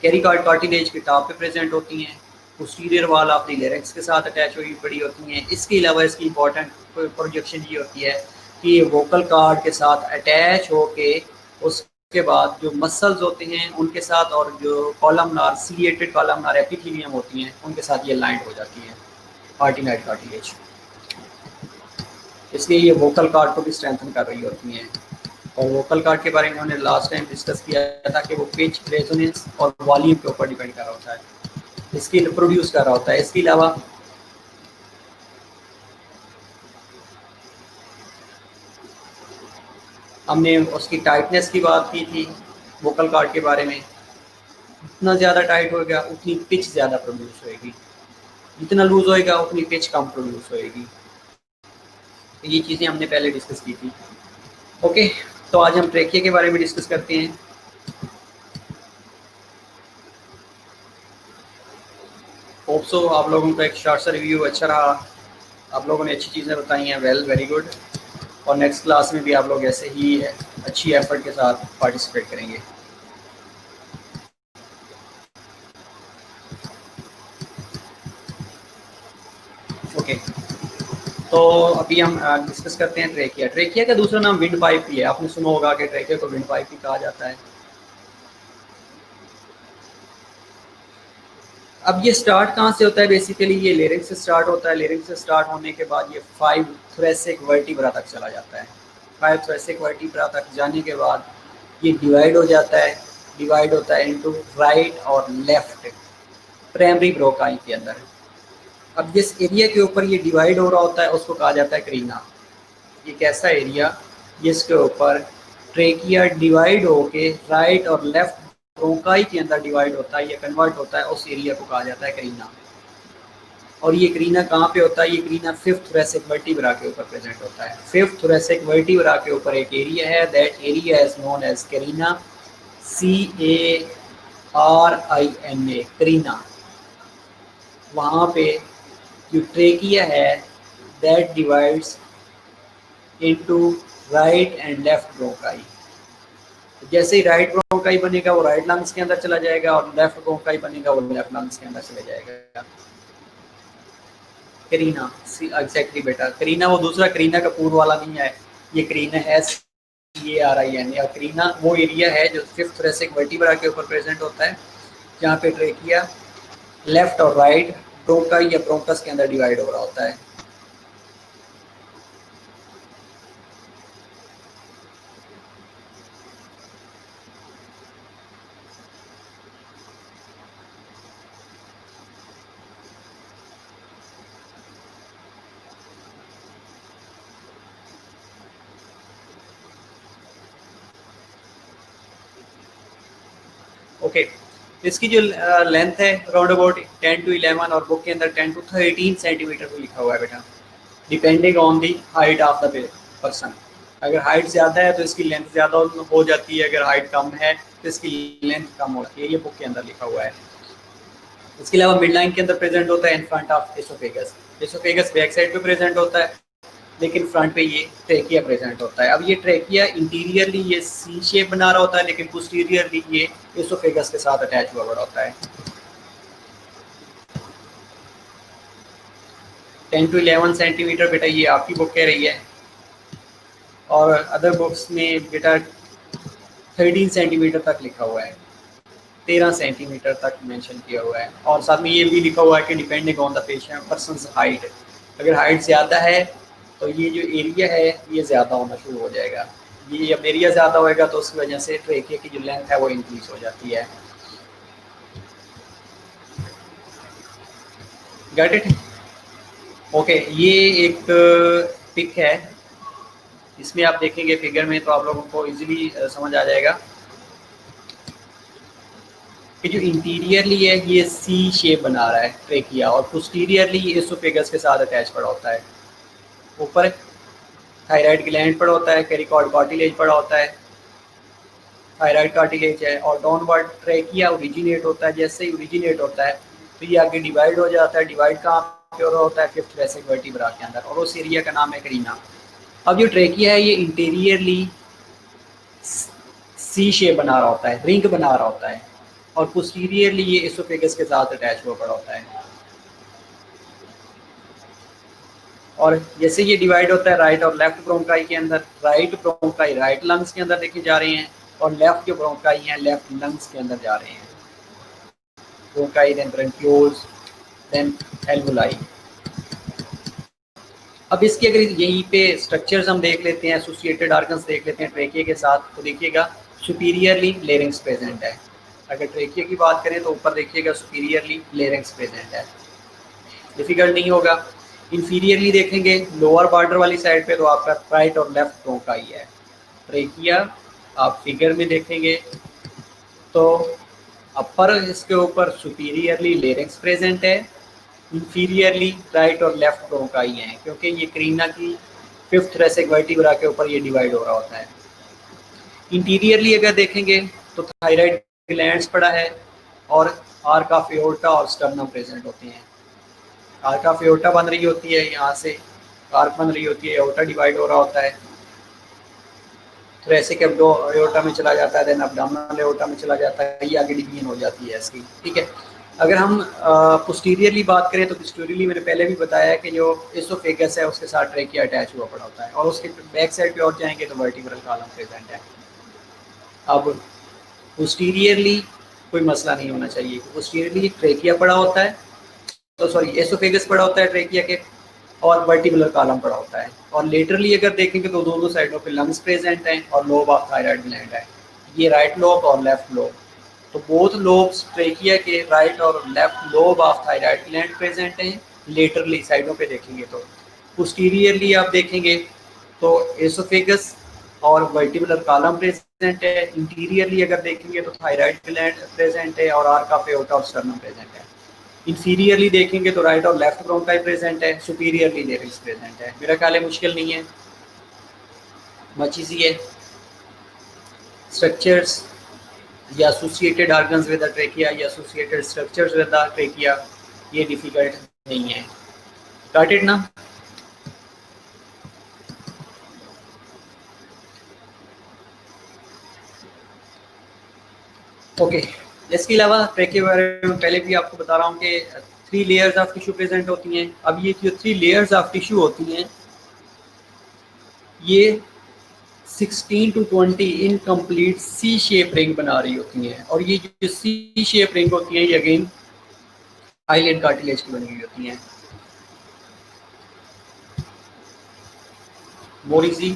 कैरिकॉइड कार्टिलेज के टॉप पे प्रेजेंट होती हैं, पोस्टीरियर वॉल ऑफ द लेरिक्स के साथ अटैच हुई पड़ी होती हैं। इसके अलावा इसकी इंपॉर्टेंट प्रोजेक्शन ये होती है कि ये वोकल कार्ड के साथ अटैच होके उसके बाद जो मसल्स होते हैं उनके साथ, और जो कॉलमनार सिलिएटेड कॉलमनार एपिथेलियम होती हैं उनके साथ ये लाइंड हो जाती हैं आर्टिनाइड कार्टिलेज। इसलिए ये वोकल कार्ड को भी स्ट्रेंथन कर रही होती हैं। और वोकल कार्ड के बारे में हमने लास्ट टाइम डिस्कस किया था कि वो पिच, रेजोनेंस और वॉल्यूम के ऊपर डिपेंड कर रहा होता है, इसकी प्रोड्यूस कर रहा होता है। इसके अलावा हमने उसकी टाइटनेस की बात की थी वोकल कार्ड के बारे में, जितना ज़्यादा टाइट होएगा उतनी पिच ज़्यादा प्रोड्यूस होएगी, जितना लूज होएगा उतनी पिच कम प्रोड्यूस होएगी। तो ये चीज़ें हमने पहले डिस्कस की थी। ओके, तो आज हम ट्रेकिया के बारे में डिस्कस करते हैं। होप सो आप लोगों का एक शॉर्ट सा रिव्यू अच्छा रहा, आप लोगों ने अच्छी चीज़ें बताई हैं, वेल वेरी गुड। और नेक्स्ट क्लास में भी आप लोग ऐसे ही अच्छी एफर्ट के साथ पार्टिसिपेट करेंगे। ओके, तो अभी हम डिस्कस करते हैं ट्रेकिया। ट्रेकिया का दूसरा नाम विंड पाइप भी है, आपने सुना होगा कि ट्रेकिया को विंड पाइप भी कहा जाता है। अब ये स्टार्ट कहाँ से होता है? बेसिकली ये लेरिंक्स से स्टार्ट होता है। लेरिंक्स से स्टार्ट होने के बाद ये 5 थोरेसिक वर्टिब्रा तक चला जाता है। 5 थोरेसिक वर्टिब्रा तक जाने के बाद ये डिवाइड हो जाता है। डिवाइड होता है इनटू राइट और लेफ्ट प्राइमरी ब्रोंकाई के अंदर। अब जिस एरिया के ऊपर ये डिवाइड हो रहा होता है उसको कहा जाता है करीना। ये कैसा एरिया जिसके ऊपर ट्रेकिया डिवाइड होके राइट और लेफ्ट ब्रोंकाई के अंदर डिवाइड होता है या कन्वर्ट होता है, उस एरिया को कहा जाता है करीना। और ये करीना कहाँ पे होता है? ये करीना 5th थोरेसिक वर्टिब्रा के ऊपर प्रेजेंट होता है। 5th थोरेसिक वर्टिब्रा के ऊपर एक एरिया है, that area is known as carina, CARINA, carina. वहाँ पे जो ट्रेकिया है that divides into right and left bronchi. जैसे ही राइट ब्रोंकाई बनेगा वो राइट लंग्स के अंदर चला जाएगा और लेफ्ट ब्रोंकाई बनेगा वो लेफ्ट लंग्स के अंदर चला जाएगा। करीना, एग्जैक्टली बेटा, करीना वो दूसरा करीना कपूर वाला नहीं है, ये करीना है CARINA। और करीना वो एरिया है जो 5th थोरेसिक वर्टिब्रा के ऊपर प्रेजेंट होता है, जहाँ पे ट्रेकिया लेफ्ट और राइट ब्रोंकाई या ब्रोंकस के अंदर डिवाइड हो रहा होता है। ओके, इसकी जो लेंथ है अराउंड अबाउट 10 to 11 और बुक के अंदर 10 to 13 सेंटीमीटर को लिखा हुआ है बेटा, depending on the height of the person. अगर हाइट ज़्यादा है तो इसकी लेंथ ज़्यादा हो जाती है, अगर हाइट कम है तो इसकी लेंथ कम होती है। ये बुक के अंदर लिखा हुआ है। इसके अलावा मिड लाइन के अंदर प्रेजेंट होता है in front of oesophagus. Oesophagus back side पे प्रेजेंट होता है, लेकिन फ्रंट पे ये ट्रेकिया प्रेजेंट होता है। अब ये ट्रेकिया इंटीरियरली ये सी शेप बना रहा होता है, लेकिन पोस्टीरियरली ये एसोफेगस के साथ अटैच हुआ बड़ा होता है। 10 to 11 सेंटीमीटर बेटा ये आपकी बुक कह रही है, और अदर बुक्स में बेटा 13 सेंटीमीटर तक लिखा हुआ है, 13 सेंटीमीटर तक मेंशन किया हुआ है। और साथ में ये भी लिखा हुआ है कि depending on the patient persons height, अगर हाइट ज़्यादा है तो ये जो एरिया है ये ज़्यादा होना शुरू हो जाएगा। ये जब एरिया ज़्यादा होएगा तो उसकी वजह से ट्रेकिया की जो लेंथ है वो इंक्रीज हो जाती है। Get it? ओके, ये एक पिक है, इसमें आप देखेंगे फिगर में तो आप लोगों को इजीली समझ आ जाएगा कि जो इंटीरियरली है ये सी शेप बना रहा है ट्रेकिया, और पोस्टीरियरली ये एसोफेगस के साथ अटैच पड़ा होता है। ऊपर थायराइड ग्लैंड पड़ा होता है, कैरिकॉर्ड कार्टिलेज पड़ा होता है, थायराइड कार्टिलेज है, और डाउनवर्ड ट्रेकिया ओरिजिनेट होता है। जैसे ही ओरिजिनेट होता है तो ये आगे डिवाइड हो जाता है। डिवाइड कहाँ पे हो रहा होता है? 5th थोरेसिक वर्टिब्रा के अंदर, और उस एरिया का नाम है करीना। अब जो ट्रेकिया है ये इंटीरियरली सी शेप बना रहा होता है, रिंग बना रहा होता है, और पोस्टीरियरली ये एसोफेगस के साथ अटैच हुआ पड़ा होता है। और जैसे ये डिवाइड होता है राइट और लेफ्ट ब्रोंकाई के अंदर, राइट ब्रोंकाई राइट लंग्स के अंदर देखे जा रहे हैं, और लेफ्ट जो ब्रोंकाई हैं लेफ्ट लंग्स के अंदर जा रहे हैं। Bronchi, then bronchioles, then alveoli. अब इसके अगर यहीं पे स्ट्रक्चर्स हम देख लेते हैं, एसोसिएटेड ऑर्गन्स देख लेते हैं ट्रेकिया के साथ, तो देखिएगा सुपीरियरली लेरिंग्स प्रेजेंट है। अगर ट्रेकिया की बात करें तो ऊपर देखिएगा सुपीरियरली लेरिंग्स प्रेजेंट है, डिफिकल्ट नहीं होगा। इंफीरियरली देखेंगे लोअर बॉर्डर वाली साइड पे तो आपका राइट और लेफ्ट ब्रोंकाई है। ट्रेकिया आप फिगर में देखेंगे तो अपर इसके ऊपर सुपीरियरली लेरिंग्स प्रेजेंट है, इंफीरियरली राइट और लेफ्ट ब्रोंकाई हैं, क्योंकि ये करीना की 5th थोरेसिक वर्टिब्रा के ऊपर ये डिवाइड हो रहा होता है। इंटीरियरली अगर देखेंगे तो थायराइड ग्लैंड्स पड़ा है, और आर्क ऑफ एओर्टा और स्टर्नम प्रेजेंट होते हैं। आर्क ऑफ एओर्टा बन रही होती है, यहाँ से आर्क बन रही होती है, एओर्टा डिवाइड हो रहा होता है, थोरेसिक एओर्टा में चला जाता है, देन अब्डोमिनल एओर्टा में चला जाता है, ये आगे डिवीजन हो जाती है इसकी, ठीक है। अगर हम पोस्टीरियरली बात करें तो पोस्टीरियरली मैंने पहले भी बताया कि जो एसोफेगस है उसके साथ ट्रेकिया अटैच हुआ पड़ा होता है, और उसके बैक साइड पे और जाएंगे तो वर्टिब्रल कॉलम प्रेजेंट है। अब पोस्टीरियरली कोई मसला नहीं होना चाहिए, पोस्टीरियरली ट्रेकिया पड़ा होता है, तो सॉरी एसोफेगस पड़ा होता है ट्रेकिया के, और वर्टिब्रल कॉलम पड़ा होता है। और लेटरली अगर देखेंगे तो दोनों साइडों पे लंग्स प्रेजेंट हैं और लोब ऑफ थायराइड ग्लैंड है, ये राइट लोब और लेफ्ट लोब। तो बोथ लोब्स ट्रेकिया के राइट और left lobe of thyroid gland present हैं लेटरली साइडों पे देखेंगे तो। पोस्टीरियरली आप देखेंगे तो एसोफेगस और वर्टिब्रल कॉलम प्रेजेंट है। इंटीरियरली अगर देखेंगे तो थायराइड ग्लैंड प्रेजेंट है और आर्क ऑफ एओर्टा और स्टर्नम प्रेजेंट है। इंफीरियरली देखेंगे तो राइट और लेफ्ट ब्रोंकाई प्रेजेंट है, सुपीरियरली लेरिक्स प्रेजेंट है। मेरा ख्याल है मुश्किल नहीं है, मच इजी है। स्ट्रक्चर्स या associated organs with the trachea या associated structures with the trachea, ये डिफिकल्ट नहीं है। गॉट इट ना? ओके, इसके अलावा ट्रेकिया के बारे में पहले भी आपको बता रहा हूँ कि 3 लेयर्स ऑफ टिश्यू प्रेजेंट होती हैं। अब ये जो 3 लेयर्स ऑफ टिश्यू होती हैं ये 16 to 20 incomplete C shape ring बना रही होती हैं, और ये जो सी शेप रिंग होती हैं ये अगेन आईलिड कार्टिलेज की बनी हुई होती हैं। More easy.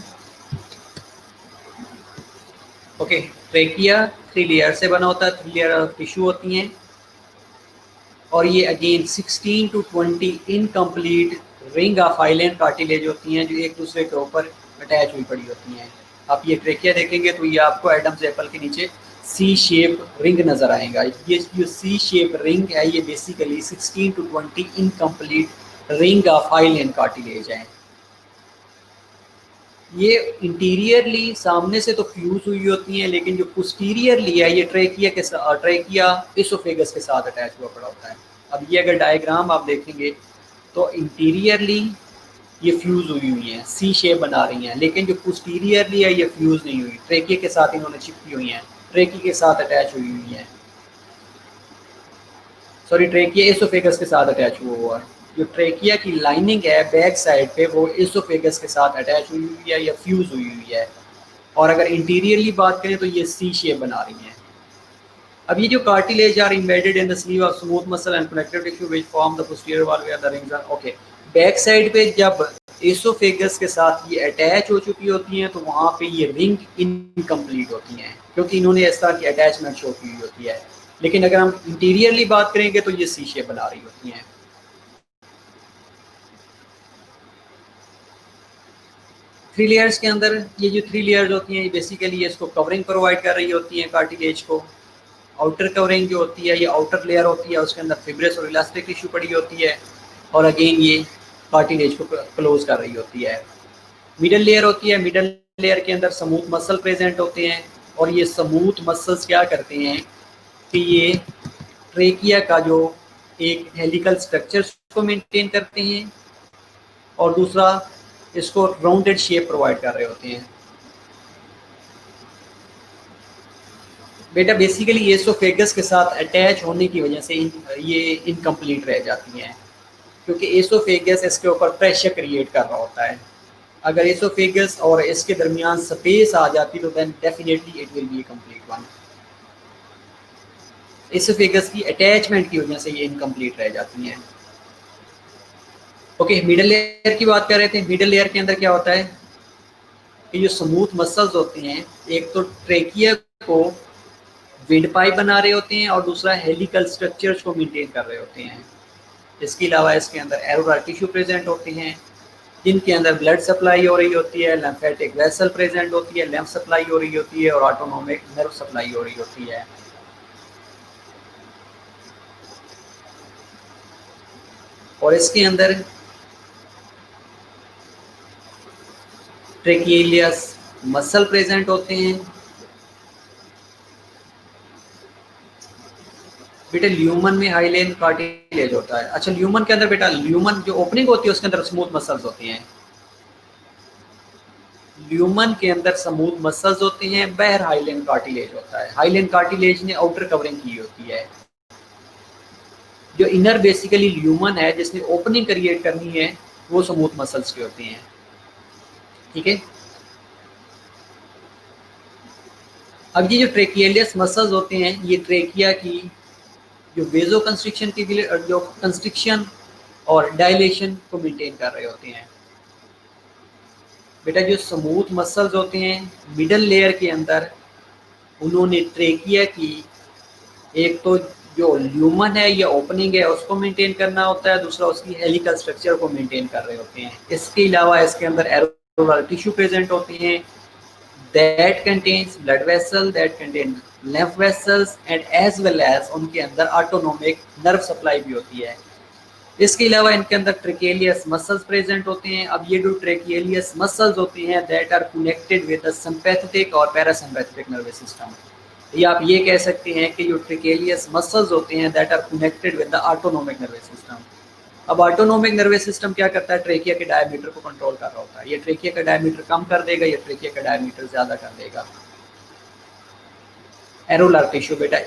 Okay, trachea 3 layer से बना होता है, 3 लेयर ऑफ टिश्यू होती हैं, और ये again 16 to 20 incomplete ring of island cartilage होती हैं जो एक दूसरे के ऊपर अटैच हुई पड़ी होती हैं। आप ये ट्रेकिया देखेंगे तो ये आपको एडम्स एप्पल के नीचे सी शेप रिंग नज़र आएगा। ये जो सी शेप रिंग है ये basically 16 to 20 incomplete ring of island cartilage है। ये इंटीरियरली सामने से तो फ्यूज हुई होती हैं, लेकिन जो पोस्टीरियरली है ये ट्रेकिया इसोफेगस के साथ अटैच हुआ पड़ा होता है। अब ये अगर डायग्राम आप देखेंगे तो इंटीरियरली ये फ्यूज हुई हुई हैं, सी शेप बना रही हैं, लेकिन जो पोस्टीरियरली है ये फ्यूज नहीं हुई, ट्रेकिया के साथ इन्होंने चिपकी हुई हैं, ट्रेकिया के साथ अटैच हुई हुई हैं, सॉरी ट्रेकिया इसोफेगस के साथ अटैच हुआ है। जो ट्रेकिया की लाइनिंग है बैक साइड पे वो इसोफेगस के साथ अटैच हुई हुई है या फ्यूज हुई हुई है। और अगर इंटीरियरली बात करें तो ये सी शेप बना रही है। अब ये जो cartilage are embedded in the sleeve of smooth muscle and connective tissue which form the posterior wall where the rings are okay. Back side पे जब इसोफेगस के साथ ये अटैच हो चुकी होती हैं तो वहाँ पे ये रिंग इनकम्प्लीट होती हैं क्योंकि इन्होंने इस तरह की अटैचमेंट शो की हुई होती है। लेकिन अगर हम इंटीरियरली बात करेंगे तो ये सी शेप बना रही होती हैं। 3 लेयर्स के अंदर ये जो 3 लेयर्स होती हैं ये बेसिकली इसको कवरिंग प्रोवाइड कर रही होती हैं कार्टिलेज को। आउटर कवरिंग जो होती है ये आउटर लेयर होती है, उसके अंदर फिब्रस और इलास्टिक टिश्यू पड़ी होती है, और अगेन ये कार्टिलेज को क्लोज कर रही होती है। मिडल लेयर होती है, मिडल लेयर के अंदर स्मूथ मसल प्रेजेंट होते हैं, और ये स्मूथ मसल्स क्या करते हैं कि ये ट्रेकिया का जो एक हेलिकल स्ट्रक्चर को मेंटेन करते हैं, और दूसरा इसको राउंडेड शेप प्रोवाइड कर रहे होते हैं। बेटा बेसिकली एसोफेगस के साथ अटैच होने की वजह से ये इनकम्प्लीट रह जाती हैं, क्योंकि एसोफेगस इसके ऊपर प्रेशर क्रिएट कर रहा होता है। अगर एसोफेगस और इसके दरमियान स्पेस आ जाती तो then definitely it will be complete one. Oesophagus की अटैचमेंट की वजह से ये इनकम्प्लीट रह जाती हैं। ओके, मिडल लेयर की बात कर रहे थे। मिडल लेयर के अंदर क्या होता है कि जो स्मूथ मसल्स होते हैं एक तो ट्रेकिया को विंड पाइप बना रहे होते हैं और दूसरा हेलिकल स्ट्रक्चर्स को मेंटेन कर रहे होते हैं। इसके अलावा इसके अंदर एरोलर टिश्यू प्रेजेंट होते हैं जिनके अंदर ब्लड सप्लाई हो रही होती है, लिम्फेटिक वेसल प्रेजेंट होती है, लिम्फ सप्लाई हो रही होती है, और ऑटोनोमिक नर्व सप्लाई हो रही होती है। और इसके अंदर ट्रेकियलियस मसल प्रेजेंट होते हैं। बेटा ल्यूमन में हाइलेन कार्टिलेज होता है। अच्छा, ल्यूमन के अंदर बेटा ल्यूमन जो ओपनिंग होती है उसके अंदर स्मूथ मसल्स होते हैं। ल्यूमन के अंदर स्मूथ मसल्स होते हैं, बाहर हाइलेन कार्टिलेज होता है। हाइलेन कार्टिलेज ने आउटर कवरिंग की होती है। जो इनर बेसिकली ल्यूमन है जिसने ओपनिंग क्रिएट करनी है वो स्मूथ मसल्स की होती हैं। ठीक है, अब ये जो ट्रेकियलियस मसल्स होते हैं ये ट्रेकिया की जो वेजो कंस्ट्रिक्शन के लिए जो कंस्ट्रिक्शन और डायलेशन को मेंटेन कर रहे होते हैं। बेटा जो स्मूथ मसल्स होते हैं मिडल लेयर के अंदर उन्होंने ट्रेकिया की एक तो जो ल्यूमन है या ओपनिंग है उसको मेंटेन करना होता है, दूसरा उसकी हेलिकल स्ट्रक्चर को मेंटेन कर रहे होते हैं। इसके अलावा इसके अंदर एरोलर टिश्यू प्रेजेंट होते हैं that contains blood vessel, that contain lymph vessels and as well as उनके अंदर ऑटोनोमिक नर्व सप्लाई भी होती है। इसके अलावा इनके अंदर ट्रेकेलियस मसल्स प्रेजेंट होते हैं। अब ये जो ट्रेकेलियस मसल्स होते हैं that are connected with the sympathetic और पैरासिम्पैथेटिक नर्वस सिस्टम। या आप ये कह सकते हैं कि जो ट्रेकेलियस मसल्स होते हैं that are connected with the autonomic nervous system. अब ऑटोनोमिक नर्वस सिस्टम क्या करता है, ट्रेकिया के डायमीटर को कंट्रोल कर रहा होता है। ये ट्रेकिया का डायमीटर कम कर देगा, ये ट्रेकिया का डायमीटर ज्यादा कर देगा। एरोलर टिश्यू बेटा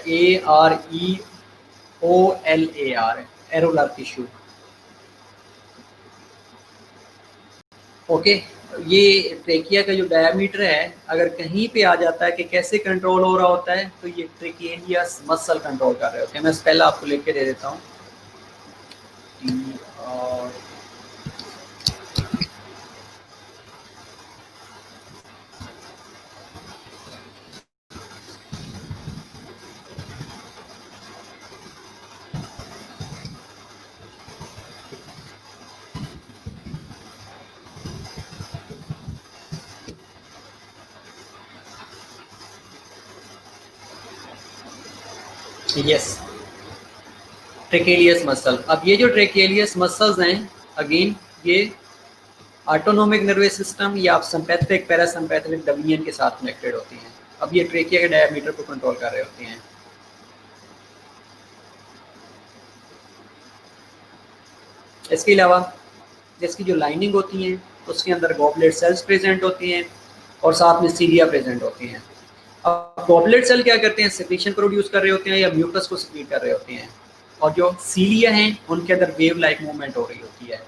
AREOLAR एरोलर टिश्यू। ओके, ये ट्रेकिया का जो डायमीटर है अगर कहीं पे आ जाता है कि कैसे कंट्रोल हो रहा होता है तो ये ट्रेकियलियस मसल कंट्रोल कर रहे होते हैं। मैं पहला आपको लिख के दे देता हूँ यस ट्रेकेलियस मसल। अब ये जो ट्रेकेलियस मसल्स हैं अगेन ये ऑटोनोमिक नर्वस सिस्टम या आप सिंपैथेटिक पैरासिम्पैथेटिक डोमेन के साथ कनेक्टेड होती हैं। अब ये ट्रेकिया के डायमीटर को कंट्रोल कर रहे होती हैं। इसके अलावा इसकी जो लाइनिंग होती है उसके अंदर गॉबलेट सेल्स प्रेजेंट होती हैं और साथ में सीलिया प्रेजेंट होती हैं। अब गॉबलेट सेल क्या करते हैं, सेक्रेशन प्रोड्यूस कर रहे होते हैं या म्यूकस को सेक्रेट कर रहे होते हैं, और जो सीलिया हैं उनके अंदर वेव लाइक मूवमेंट हो रही होती है।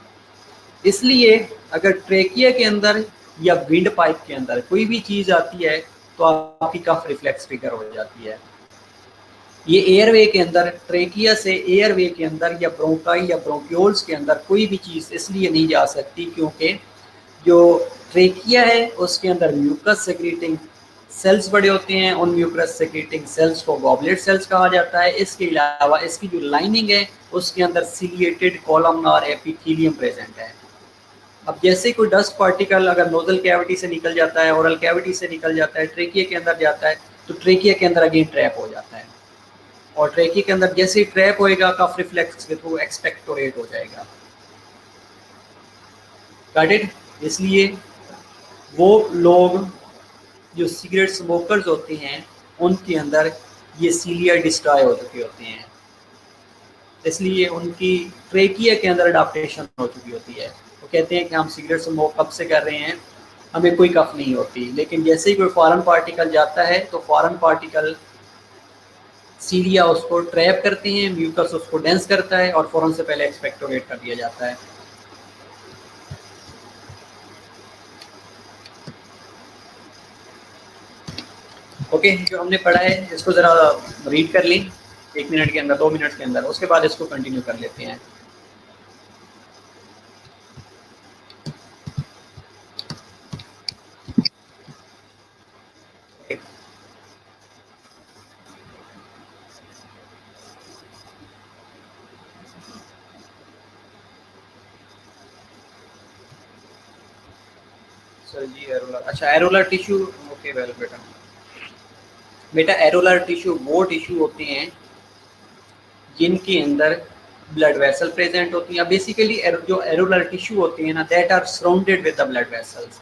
इसलिए अगर ट्रेकिया के अंदर या विंड पाइप के अंदर कोई भी चीज़ आती है तो आपकी कफ रिफ्लेक्स ट्रिगर हो जाती है। ये एयरवे के अंदर ट्रेकिया से एयरवे के अंदर या ब्रोंकाई या ब्रोंक्यूल्स के अंदर कोई भी चीज़ इसलिए नहीं जा सकती क्योंकि जो ट्रेकिया है उसके अंदर म्यूकस सेक्रेटिंग सेल्स बड़े होते हैं। उन म्यूकस सेक्रेटिंग सेल्स को गॉबलेट सेल्स कहा जाता है। इसके अलावा इसकी जो लाइनिंग है उसके अंदर सिलिएटेड कॉलमनार एपिथेलियम प्रेजेंट है। अब जैसे कोई डस्ट पार्टिकल अगर नोजल कैविटी से निकल जाता है, ओरल कैविटी से निकल जाता है, ट्रेकिया के अंदर जाता है तो ट्रेकिया के अंदर अगेन ट्रैप हो जाता है, और ट्रेकिया के अंदर जैसे ही ट्रैप होएगा कफ रिफ्लेक्स के थ्रू एक्सपेक्टोरेट हो जाएगा। Got it? इसलिए वो लोग जो सिगरेट स्मोकर्स होते हैं उनके अंदर ये सीलिया डिस्ट्रॉय हो चुकी होती हैं, इसलिए उनकी ट्रेकिया के अंदर अडाप्टेशन हो चुकी होती है। वो कहते हैं कि हम सिगरेट स्मोक कब से कर रहे हैं, हमें कोई कफ नहीं होती, लेकिन जैसे ही कोई फॉरेन पार्टिकल जाता है तो फॉरेन पार्टिकल सीलिया उसको ट्रैप करते हैं, म्यूकस उसको डेंस करता है और फौरन से पहले एक्सपेक्टोरेट कर दिया जाता है। ओके, जो हमने पढ़ा है इसको ज़रा रीड कर लें 1 मिनट के अंदर, 2 मिनट के अंदर, उसके बाद इसको कंटिन्यू कर लेते हैं। सर जी एरोलर, अच्छा एरोलर टिश्यू, ओके वेल बेटा एरोलर टिश्यू वो टिश्यू होते हैं जिनके अंदर ब्लड वेसल प्रेजेंट होती हैं। बेसिकली जो एरोलर टिश्यू होती हैं ना that are surrounded with the blood vessels.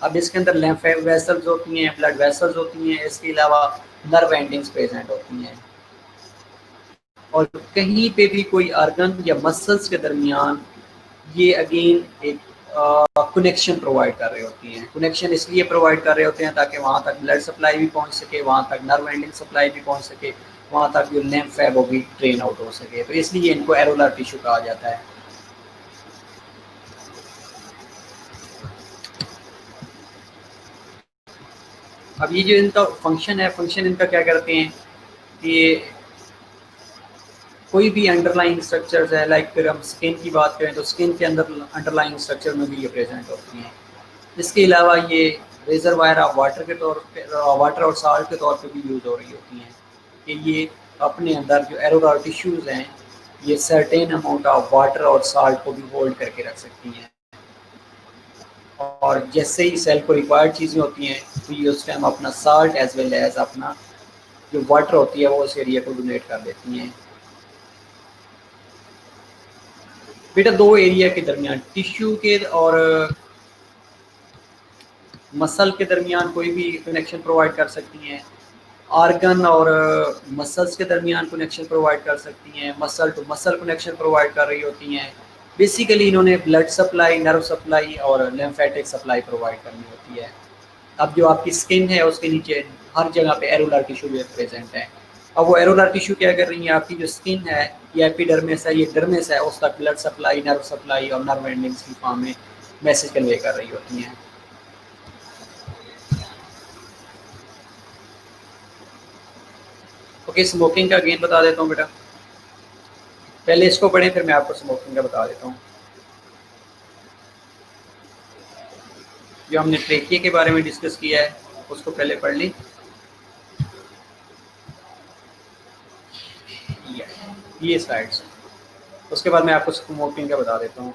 अब इसके अंदर लिम्फ वेसल्स होती हैं, ब्लड वेसल्स होती हैं, इसके अलावा नर्व एंडिंग्स प्रेजेंट होती हैं, और कहीं पे भी कोई आर्गन या मसल्स के दरमियान ये अगेन एक कनेक्शन प्रोवाइड कर रहे होती हैं। कनेक्शन इसलिए प्रोवाइड कर रहे होते हैं ताकि वहाँ तक ब्लड सप्लाई भी पहुँच सके, वहाँ तक नर्व एंडिंग सप्लाई भी पहुँच सके, वहाँ तक जो लिम्फ है वो भी ड्रेन आउट हो सके, तो इसलिए इनको एरोलर टिश्यू कहा जाता है। अब ये जो इनका फंक्शन है, फंक्शन इनका क्या करते हैं कि कोई भी अंडरलाइंग स्ट्रक्चर्स है, लाइक फिर हम स्किन की बात करें तो स्किन के अंदर अंडरलाइंग स्ट्रक्चर में भी ये प्रेजेंट होती हैं। इसके अलावा ये रिजर्वायर ऑफ वाटर के तौर पे, वाटर और साल्ट के तौर पे भी यूज़ हो रही होती हैं कि ये अपने अंदर जो एरोलर टिश्यूज़ हैं ये सर्टेन अमाउंट ऑफ वाटर और साल्ट को भी होल्ड करके रख सकती हैं, और जैसे ही सेल को रिक्वायर्ड चीज़ें होती हैं तो ये उस टाइम अपना साल्ट एज वेल एज अपना जो वाटर होती है वो उस एरिया को डोनेट कर देती हैं। बेटा दो एरिया के दरमियान, टिश्यू के और मसल के दरमियान कोई भी कनेक्शन प्रोवाइड कर सकती हैं, ऑर्गन और मसल्स के दरमियान कनेक्शन प्रोवाइड कर सकती हैं, muscle to muscle connection provide कर रही होती हैं। बेसिकली इन्होंने ब्लड सप्लाई, नर्व सप्लाई और लिम्फेटिक सप्लाई प्रोवाइड करनी होती है। अब जो आपकी स्किन है उसके नीचे हर जगह पे एरोलर टिश्यू भी प्रेजेंट है। अब वो एरोलर टिश्यू क्या कर रही है, आपकी जो स्किन है ये एपिडर्मिस है, ये डर्मिस है, उस तक ब्लड सप्लाई, नर्व सप्लाई और नर्व एंडिंग्स की फॉर्म में मैसेज कन्वे कर रही होती हैं। ओके, स्मोकिंग का अगेन बता देता हूँ बेटा, पहले इसको पढ़ें फिर मैं आपको स्मोकिंग का बता देता हूँ। जो हमने ट्रेकिया के बारे में डिस्कस किया है उसको पहले पढ़ ली, ये स्लाइड्स, उसके बाद मैं आपको स्मोकिंग का बता देता हूँ।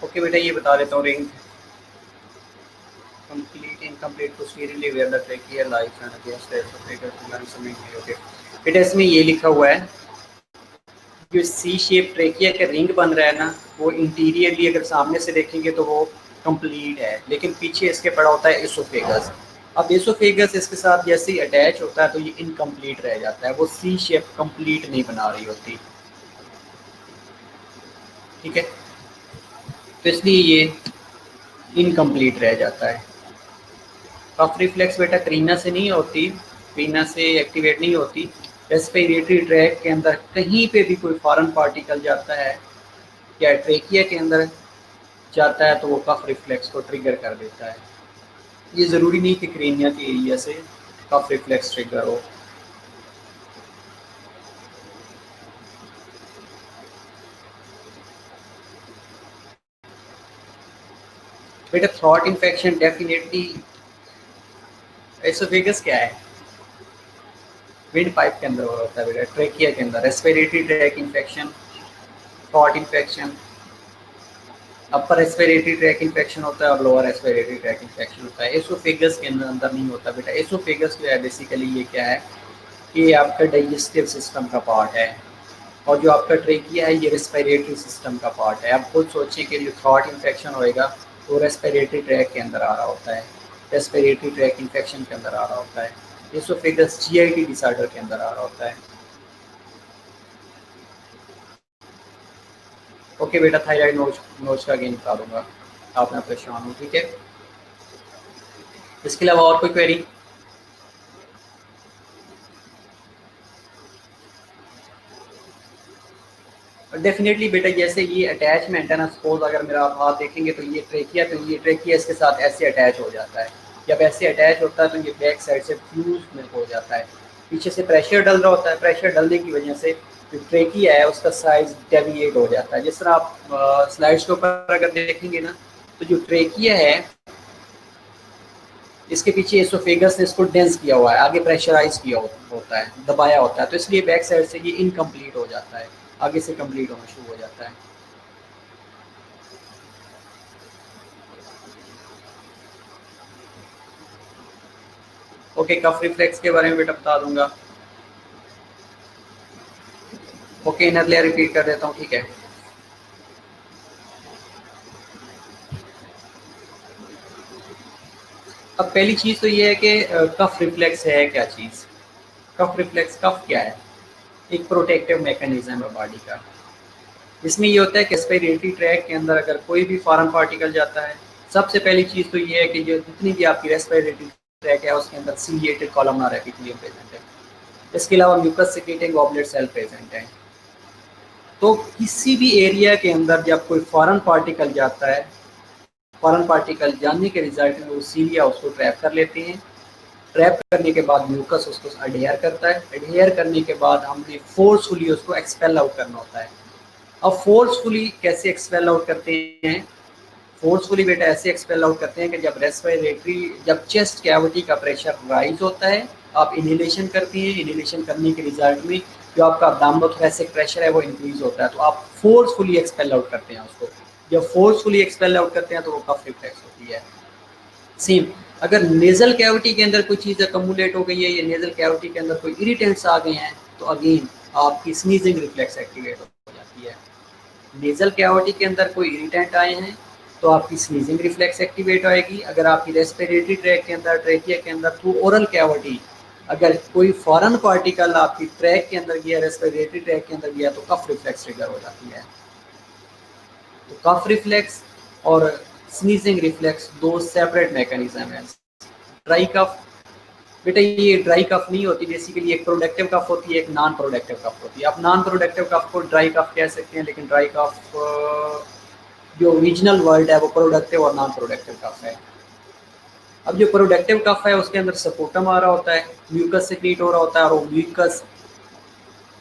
ओके बेटा, ये बता देता हूँ ring complete incomplete posteriorly where the trachea lies and against the esophagus and something। Okay बेटा इसमें ये लिखा हुआ है जो सी शेप ट्रेकिया का रिंग बन रहा है ना, वो इंटीरियरली अगर सामने से देखेंगे तो वो कंप्लीट है, लेकिन पीछे इसके पड़ा होता है एसोफेगस। अब एसोफेगस इसके साथ जैसे ही अटैच होता है तो ये इनकम्प्लीट रह जाता है, वो सी शेप कंप्लीट नहीं बना रही होती, ठीक है, तो इसलिए ये इनकम्प्लीट रह जाता है। कफ रिफ्लेक्स बेटा क्रीना से नहीं होती, क्रीना से एक्टिवेट नहीं होती, रेस्पिरेटरी ट्रैक के अंदर कहीं पे भी कोई फॉरेन पार्टिकल जाता है या ट्रेकिया के अंदर जाता है तो वो कफ रिफ्लेक्स को ट्रिगर कर देता है। ये ज़रूरी नहीं कि क्रेनिया के एरिया से कफ रिफ्लेक्स ट्रिगर हो। बेटा थ्रॉट इन्फेक्शन डेफिनेटली, एसोफेगस क्या है, विंड पाइप के अंदर होता है बेटा, ट्रेकिया के अंदर respiratory tract infection, throat infection, upper respiratory tract infection होता है और लोअर रेस्पिरेटरी ट्रैक इन्फेक्शन होता है। एसोफेगस के अंदर नहीं होता बेटा। एसोफेगस जो है बेसिकली ये क्या है कि ये आपका डाइजेस्टिव सिस्टम का पार्ट है, और जो आपका ट्रेकिया है ये रेस्पिरेटरी सिस्टम का पार्ट है। आप खुद सोचिए कि जो थ्रॉट इन्फेक्शन होएगा वो रेस्पिरेटरी ट्रैक के अंदर आ रहा होता है, रेस्पिरेटरी ट्रैक इन्फेक्शन के अंदर आ रहा होता है, एसोफेगस जीआईटी डिसऑर्डर के अंदर आ रहा होता है। ओके बेटा, थायराइड नोच नोच का गेन बता दूंगा, आप ना परेशान हो, ठीक है। इसके अलावा और कोई क्वेरी? डेफिनेटली बेटा, जैसे ये अटैचमेंट है ना, सपोज अगर मेरा आप हाथ देखेंगे तो ये ट्रेकिया, तो ये ट्रेकिया इसके साथ ऐसे अटैच हो जाता है। जब ऐसे अटैच होता है तो ये बैक साइड से फ्यूज में हो जाता है, पीछे से प्रेशर डल रहा होता है, प्रेशर डलने की वजह से जो ट्रेकिया है उसका साइज डेविएट हो जाता है। जिस तरह आप स्लाइड्स के ऊपर अगर देखेंगे ना, तो जो ट्रेकिया है इसके पीछे एसोफेगस ने इसको डेंस किया हुआ है, आगे प्रेशराइज किया होता है, दबाया होता है, तो इसलिए बैक साइड से ये इनकम्प्लीट हो जाता है, आगे से कंप्लीट होना शुरू हो जाता है। ओके, कफ रिफ्लेक्स के बारे में बेटा बता दूंगा। ओके, इनर लेयर रिपीट कर देता हूँ, ठीक है। अब पहली चीज़ तो ये है कि कफ रिफ्लेक्स है क्या चीज़। कफ रिफ्लेक्स, कफ क्या है? एक प्रोटेक्टिव मैकेनिज्म है बॉडी का। इसमें ये होता है कि रेस्पिरेटरी ट्रैक के अंदर अगर कोई भी फॉरेन पार्टिकल जाता है, सबसे पहली चीज़ तो ये है कि जो जितनी भी आपकी रेस्पिरेटरी ट्रैक है उसके अंदर सीलिएटेड कॉलमनार एपिथेलियम प्रेजेंट है। इसके अलावा mucus secreting goblet cell present है। तो किसी भी एरिया के अंदर जब कोई फॉरेन पार्टिकल जाता है, फॉरेन पार्टिकल जाने के रिजल्ट में वो सीलिया उसको ट्रैप कर लेते हैं। ट्रैप करने के बाद म्यूकस उसको अडेयर करता है। अडेयर करने के बाद हमने फोर्सफुली उसको एक्सपेल आउट करना होता है। अब फोर्सफुली कैसे एक्सपेल आउट करते हैं? फोर्सफुली बेटा ऐसे एक्सपेल आउट करते हैं कि जब रेस्पिरेटरी, जब चेस्ट कैविटी का प्रेशर राइज होता है, आप इनहेलेशन करती हैं, इनहेलेशन करने के रिजल्ट में जो आपका अब्डोमिनोथोरैसिक प्रेशर है वो इंक्रीज होता है, तो आप फोर्सफुली एक्सपेल आउट करते हैं उसको। जब फोर्सफुली एक्सपेल आउट करते हैं तो वो कफ रिफ्लेक्स होती है। सेम अगर नेजल कैविटी के अंदर कोई चीज़ अकमुलेट हो गई है या नेजल कैविटी के अंदर कोई इरिटेंट्स आ गए हैं, तो अगेन आपकी स्नीजिंग रिफ्लेक्स एक्टिवेट हो जाती है। नेजल कैविटी के अंदर कोई इरिटेंट आए हैं तो आपकी स्नीजिंग रिफ्लेक्स एक्टिवेट होएगी। अगर आपकी रेस्पिरेटरी ट्रैक के अंदर, ट्रैकिया के अंदर थ्रू ओरल कैविटी अगर कोई फॉरेन पार्टिकल आपकी ट्रैक के अंदर गया, रेस्पिरेटरी ट्रैक के अंदर गया, तो कफ रिफ्लेक्स ट्रिगर हो जाती है। तो कफ रिफ्लेक्स और स्नीजिंग रिफ्लेक्स दो सेपरेट मैकेनिज्म है। ड्राई कफ बेटा, ये ड्राई कफ नहीं होती, बेसिकली एक प्रोडक्टिव कफ होती है, एक नॉन प्रोडक्टिव कफ होती है। आप नॉन प्रोडक्टिव कफ को ड्राई कफ कह सकते हैं, लेकिन ड्राई कफ जो ओरिजिनल वर्ड है वो प्रोडक्टिव और नॉन प्रोडक्टिव कफ है। अब जो प्रोडक्टिव कफ है उसके अंदर सपोर्टम आ रहा होता है, म्यूकस सिक्रीट हो रहा होता है और वो म्यूकस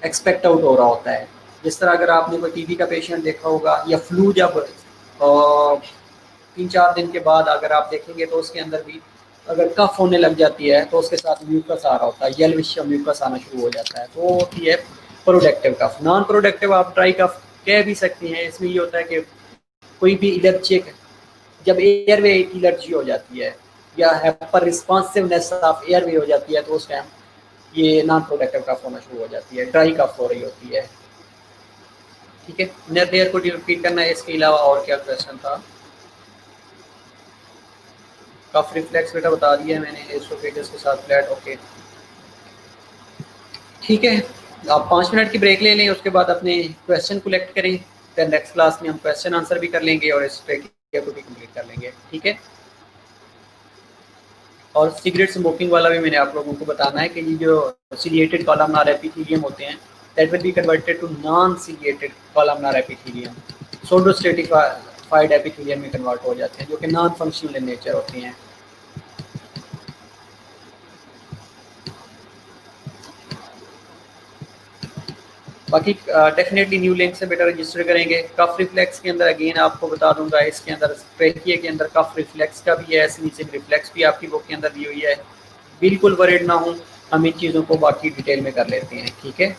एक्सपेक्ट आउट हो रहा होता है। जिस तरह अगर आपने कोई टीबी का पेशेंट देखा होगा या फ्लू, जब 3-4 दिन के बाद अगर आप देखेंगे तो उसके अंदर भी अगर कफ होने लग जाती है तो उसके साथ म्यूकस आ रहा होता है, येलोविश म्यूकस आना शुरू हो जाता है, तो वो होती है प्रोडक्टिव कफ। नॉन प्रोडक्टिव आप ड्राई कफ कह भी सकती हैं। इसमें ये होता है कि कोई भी एलर्जिक, जब एयरवे एलर्जी हो जाती है या हाइपर रिस्पॉन्सिवनेस ऑफ एयरवे हो जाती है, तो उस टाइम ये नॉन प्रोडक्टिव कफ होना शुरू हो जाती है, ड्राई कफ हो रही होती है, ठीक है। इनर लेयर को रिपीट करना है। इसके अलावा और क्या क्वेश्चन था? कफ रिफ्लेक्स बेटा बता दिया मैंने, एसोफेगस के साथ फ्लैट, ओके ठीक है। आप 5 मिनट की ब्रेक ले लें, उसके बाद अपने क्वेश्चन कलेक्ट करें, फिर नेक्स्ट क्लास में हम क्वेश्चन आंसर भी कर लेंगे और इस प्रैक्टिकल को भी कंप्लीट कर लेंगे, ठीक है। और सिगरेट स्मोकिंग वाला भी मैंने आप लोगों को बताना है कि ये जो सीलिएटेड कॉलमनार एपिथेलियम होते हैं, that will be converted to non ciliated columnar epithelium, pseudo stratified epithelium में कन्वर्ट हो जाते हैं, जो कि नॉन फंक्शनल इन नेचर होते हैं। बाकी डेफिनेटली न्यू लिंक से बेटा रजिस्टर करेंगे। कफ रिफ्लेक्स के अंदर अगेन आपको बता दूंगा, इसके अंदर ट्रेकिया के अंदर कफ रिफ्लेक्स का भी है, स्नीजिंग रिफ्लेक्स भी आपकी बुक के अंदर दी हुई है। बिल्कुल वरीड ना हो, हम इन चीज़ों को बाकी डिटेल में कर लेते हैं, ठीक है।